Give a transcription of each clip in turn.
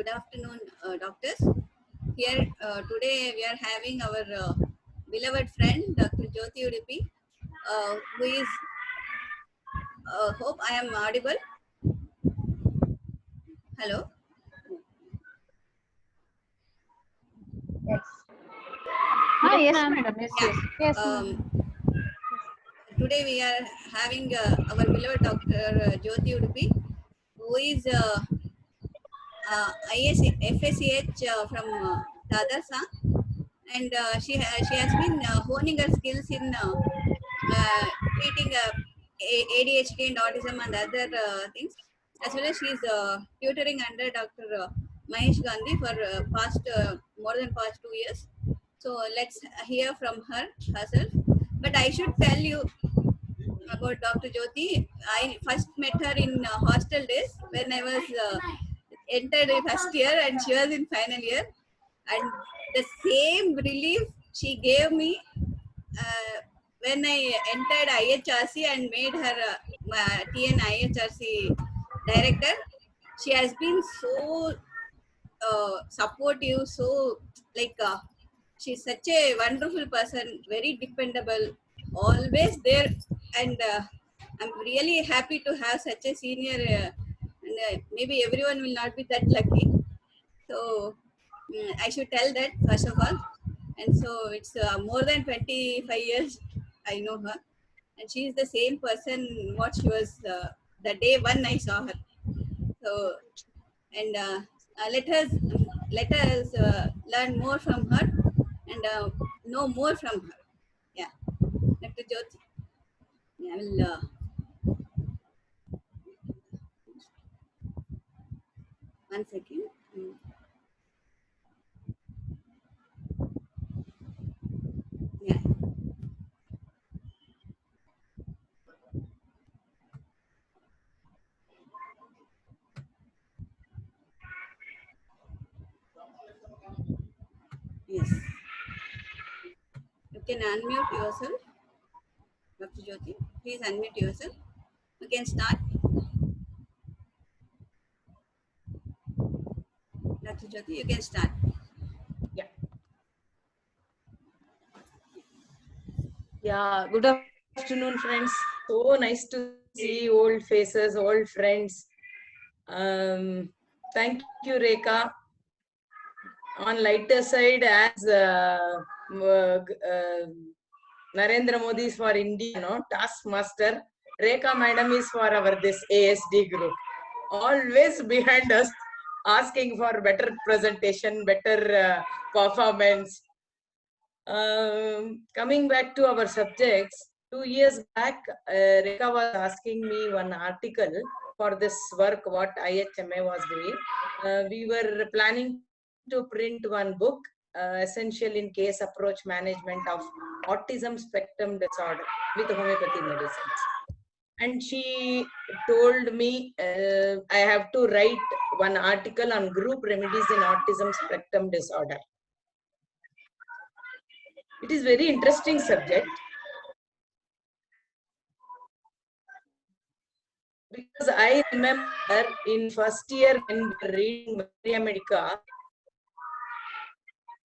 Good afternoon, doctors. Here today we are having our beloved friend Dr. Jyoti Udupi, who is. Hope I am audible. Hello. Yes. Yes, Yes, ma'am. madam. Yes, Yeah. yes. Yes, Today we are having our beloved Dr. Jyoti Udupi, who is FSCH from Dadarsa, and she has been honing her skills in treating ADHD and autism and other things, as well as she is tutoring under Dr. Mahesh Gandhi for more than past 2 years. So let's hear from her herself. But I should tell you about Dr. Jyoti. I first met her in hostel days when I was entered in first year and she was in final year. And the same relief she gave me when I entered IHRC and made her TN IHRC director. She has been so supportive, so like she's such a wonderful person, very dependable, always there, and I'm really happy to have such a senior. And maybe everyone will not be that lucky. So I should tell that first of all. And so it's more than 25 years I know her, and she is the same person what she was the day one I saw her. So and let us learn more from her and know more from her. Yeah, Dr. Jyoti. Yeah, I will. One second. Yeah. Yes. You can unmute yourself, Dr. Jyoti. Please unmute yourself. You can start, Dr. Jyoti. You can start. Yeah, good afternoon, friends. So nice to see old faces, old friends. Thank you, Rekha. On lighter side, as Narendra Modi is for India, no taskmaster. Rekha Madam is for our this ASD group. Always behind us, asking for better presentation, better performance. Coming back to our subjects, 2 years back, Rekha was asking me one article for this work, what IHMA was doing. We were planning to print one book, essential in case approach management of autism spectrum disorder with homeopathy medicines. And she told me I have to write one article on group remedies in autism spectrum disorder. It is very interesting subject because I remember in first year when we were reading Maria Medica,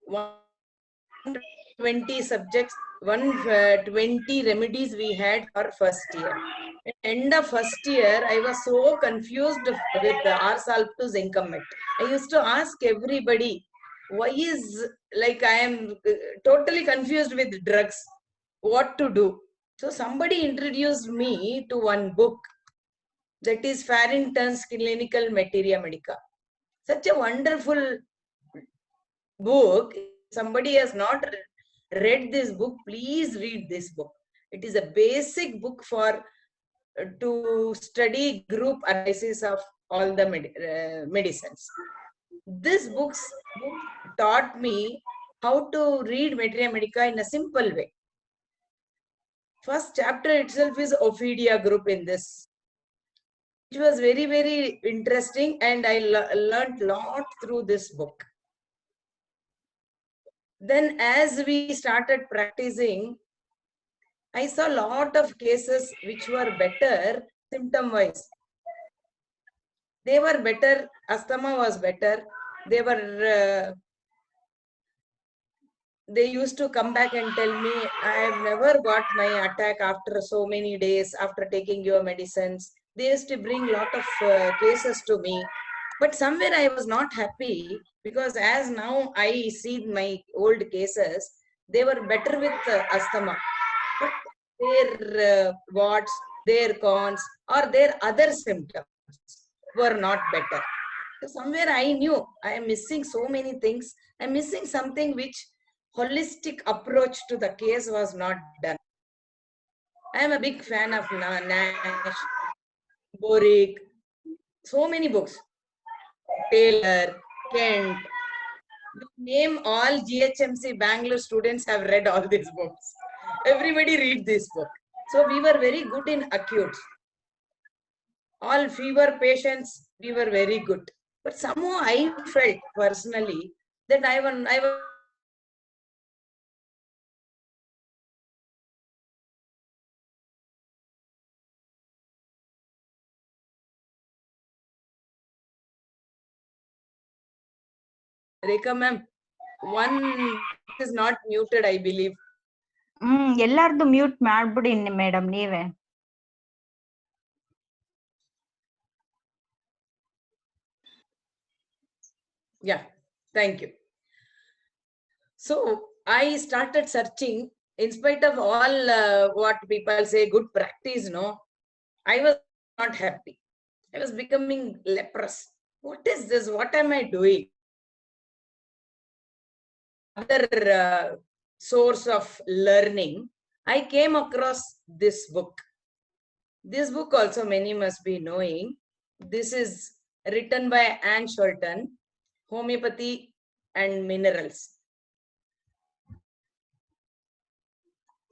120 subjects, 120 remedies we had for first year. At end of first year, I was so confused with the R-Salp-2 Zincamet. I used to ask everybody, why is like I am totally confused with drugs, what to do. So somebody introduced me to one book, that is Farrington's Clinical Materia Medica. Such a wonderful book. If somebody has not read this book, please read this book. It is a basic book for to study group analysis of all the medicines. This book taught me how to read Materia Medica in a simple way. First chapter itself is Ophidia group in this. It was very, very interesting, and I learned a lot through this book. Then as we started practicing, I saw a lot of cases which were better symptom wise. They were better, asthma was better, they were they used to come back and tell me, I have never got my attack after so many days after taking your medicines. They used to bring lot of cases to me. But somewhere I was not happy, because as now I see my old cases, they were better with asthma. But their warts, their cons, or their other symptoms were not better. So somewhere I knew I am missing so many things. I'm missing something which holistic approach to the case was not done. I am a big fan of Nash, Boric, so many books. Taylor, Kent. Name all GHMC Bangalore students have read all these books. Everybody read this book. So we were very good in acutes. All fever patients, we were very good. But somehow I felt personally that I was Rekha ma'am, one is not muted, I believe. ಎಲ್ಲಾರ್ದು mute ಮಾಡ್ಬಿಡಿ madam ನೀವೇ. Yeah, thank you. So I started searching in spite of all what people say good practice, no, I was not happy. I was becoming leprous. What is this? What am I doing? Other source of learning, I came across this book. This book also many must be knowing. This is written by Anne Shorten, Homeopathy and Minerals.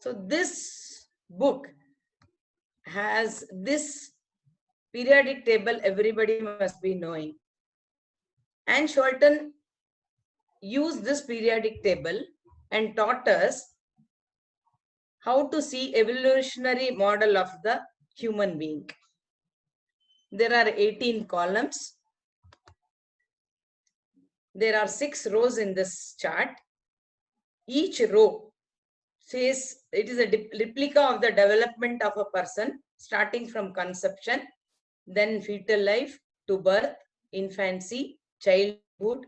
So this book has this periodic table everybody must be knowing. Anne Shorten used this periodic table and taught us how to see evolutionary model of the human being. There are 18 columns. There are 6 rows in this chart. Each row says it is a replica of the development of a person, starting from conception, then fetal life to birth, infancy, childhood,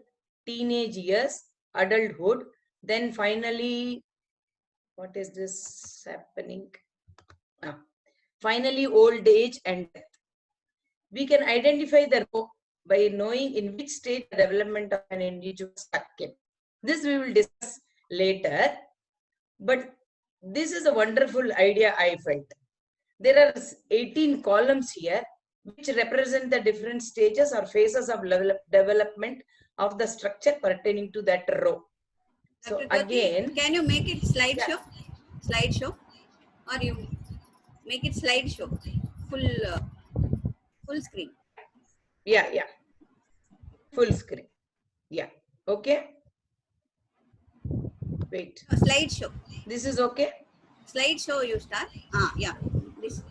teenage years, adulthood, then finally, what is this happening? Finally, old age and death. We can identify the row by knowing in which stage the development of an individual stuck in. This we will discuss later, but this is a wonderful idea I felt. There are 18 columns here which represent the different stages or phases of development of the structure pertaining to that row. So Dr. Jyoti, again, can you make it slideshow? Slideshow, or you make it slideshow, full screen. Yeah, full screen. Yeah, okay. Wait. No, slideshow. This is okay. Slideshow you start. Yeah, this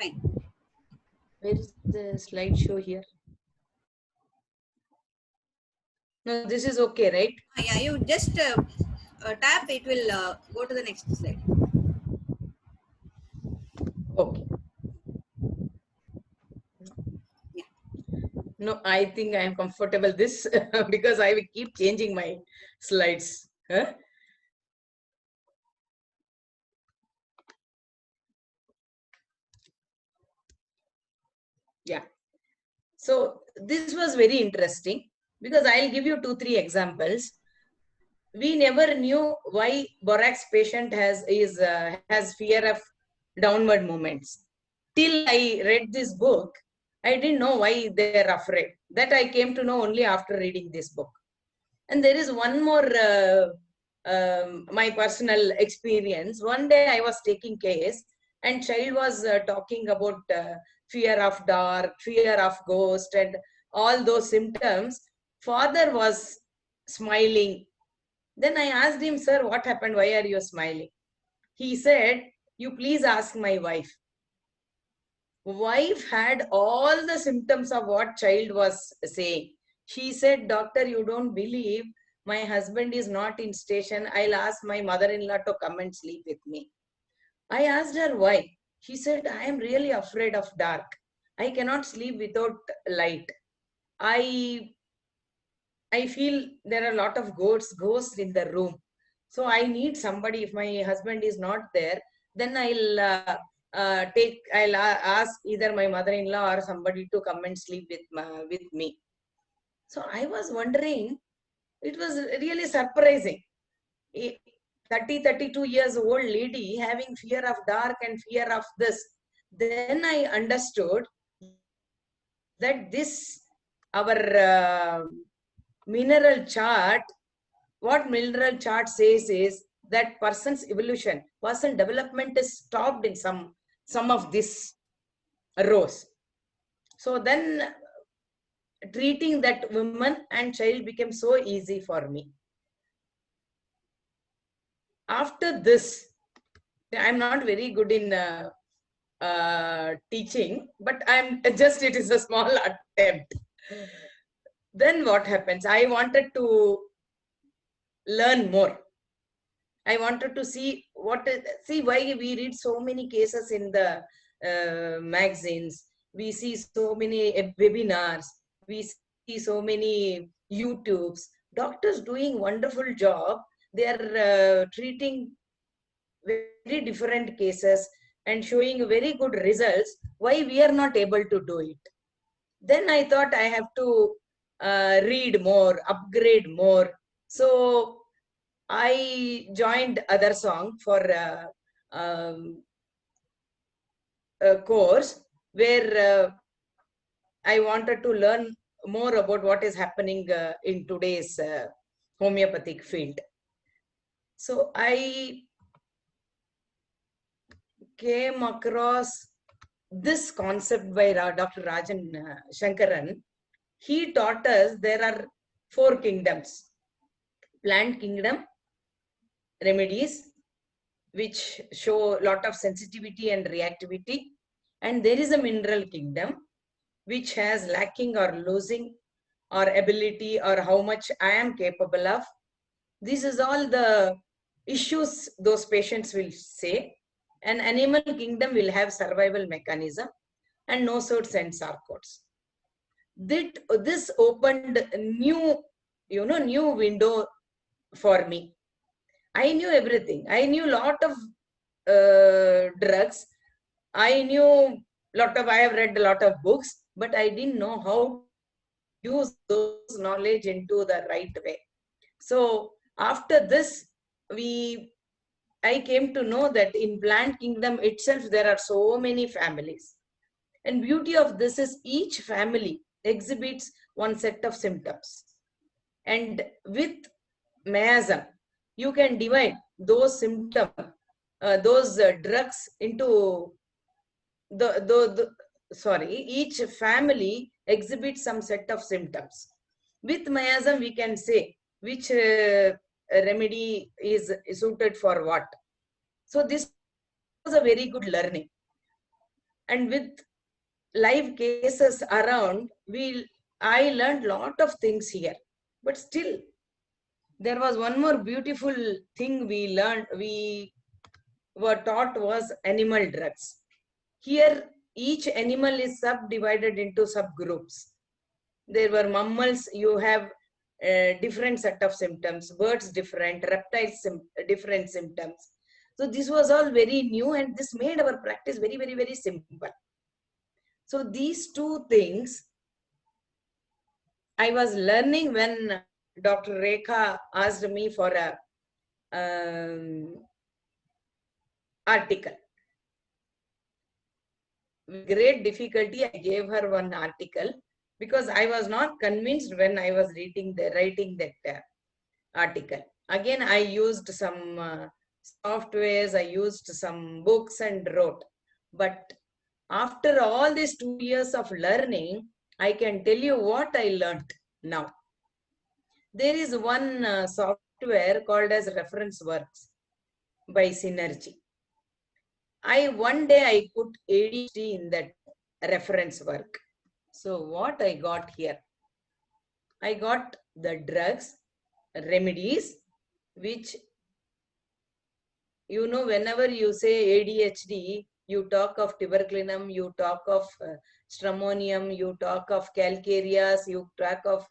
fine. Where is the slideshow here? No, this is okay, right? Yeah, you just tap, it will go to the next slide. Okay. Yeah. No, I think I am comfortable this because I will keep changing my slides. Huh? Yeah. So this was very interesting because I'll give you 2-3 examples. We never knew why Borax patient has fear of downward movements. Till I read this book, I didn't know why they're afraid. That I came to know only after reading this book. And there is one more my personal experience. One day I was taking case and child was talking about fear of dark, fear of ghost and all those symptoms. Father was smiling. Then I asked him, sir, what happened? Why are you smiling? He said, you please ask my wife. Wife had all the symptoms of what child was saying. She said, doctor, you don't believe, my husband is not in station. I'll ask my mother-in-law to come and sleep with me. I asked her why. She said, I am really afraid of dark. I cannot sleep without light. I feel there are a lot of ghosts in the room. So I need somebody. If my husband is not there, then I'll ask either my mother-in-law or somebody to come and sleep with me. So I was wondering, it was really surprising. 32 years old lady having fear of dark and fear of this. Then I understood that this, our mineral chart, what mineral chart says is that person's evolution, person development is stopped in some of this rows. So then treating that woman and child became so easy for me. After this, I'm not very good in teaching, but it is a small attempt. Then what happens? I wanted to learn more. I wanted to see why we read so many cases in the magazines. We see so many webinars. We see so many YouTubes. Doctors doing wonderful job. They are treating very different cases and showing very good results. Why we are not able to do it? Then I thought I have to read more, upgrade more. So I joined Other Song for a course where I wanted to learn more about what is happening in today's homeopathic field. So I came across this concept by Dr. Rajan Shankaran. He taught us there are 4 kingdoms: plant kingdom, remedies, which show a lot of sensitivity and reactivity. And there is a mineral kingdom, which has lacking or losing or ability or how much I am capable of. This is all the issues those patients will say. An animal kingdom will have survival mechanism and no suits and sarcodes. This opened a new window for me. I knew everything. I knew a lot of drugs. I have read a lot of books, but I didn't know how to use those knowledge into the right way. So after this, I came to know that in plant kingdom itself, there are so many families. And beauty of this is each family exhibits one set of symptoms. And with miasm, you can divide those symptoms, those drugs into each family exhibits some set of symptoms. With miasm, we can say which remedy is suited for what. So this was a very good learning. And with live cases around, I learned a lot of things here. But still, there was one more beautiful thing we were taught was animal drugs. Here, each animal is subdivided into subgroups. There were mammals, you have different set of symptoms, birds different, reptiles different symptoms. So this was all very new, and this made our practice very, very, very simple. So these 2 things I was learning when Dr. Rekha asked me for a article. With great difficulty, I gave her one article because I was not convinced when I was writing that article. Again, I used some softwares, I used some books and wrote. But after all these 2 years of learning, I can tell you what I learned now. There is one software called as ReferenceWorks by Synergy. One day I put ADHD in that reference work. So what I got here, I got the drugs, remedies, which, you know, whenever you say ADHD, you talk of tuberculinum, you talk of stramonium, you talk of calcareous, you talk of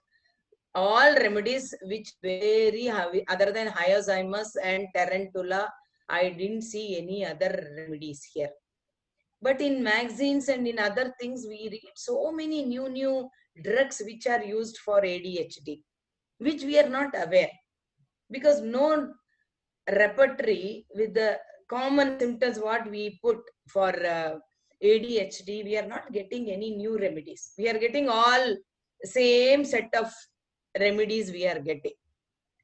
all remedies which very heavy, other than hyoscyamus and tarantula. I didn't see any other remedies here. But in magazines and in other things, we read so many new drugs which are used for ADHD, which we are not aware, because no repertory with the common symptoms what we put for ADHD, we are not getting any new remedies. We are getting all same set of remedies we are getting.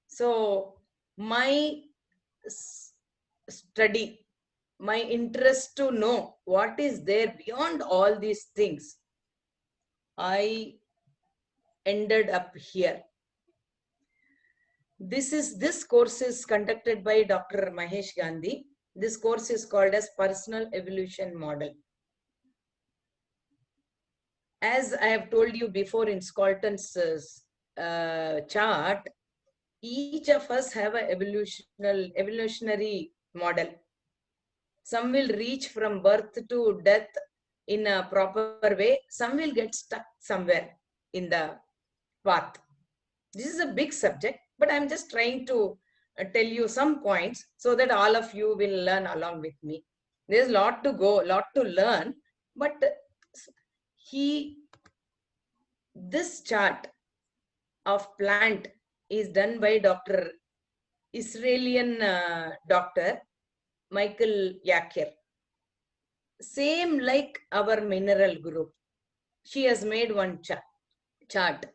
So my study, my interest to know what is there beyond all these things, I ended up here. This course is conducted by Dr. Mahesh Gandhi. This course is called as Personal Evolution Model. As I have told you before in Scalton's chart, each of us have an evolutionary model. Some will reach from birth to death in a proper way. Some will get stuck somewhere in the path. This is a big subject, but I'm just trying to tell you some points so that all of you will learn along with me. There's a lot to go, a lot to learn, but this chart of plant is done by Dr. Israelian doctor Michael Yacker. Same like our mineral group. She has made one chart,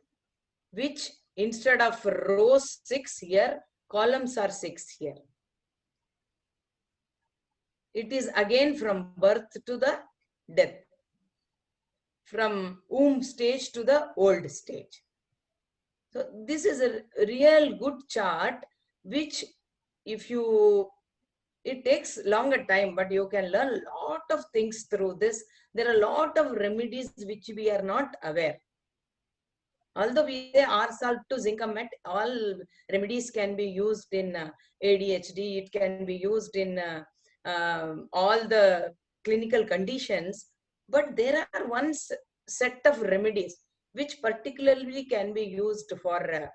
which instead of rows 6 here, columns are 6 here. It is again from birth to the death, from womb stage to the old stage. So this is a real good chart, which if you, it takes longer time, but you can learn a lot of things through this. There are a lot of remedies which we are not aware. Although we say R-salt to zinc-met, all remedies can be used in ADHD, it can be used in all the clinical conditions, but there are one set of remedies which particularly can be used for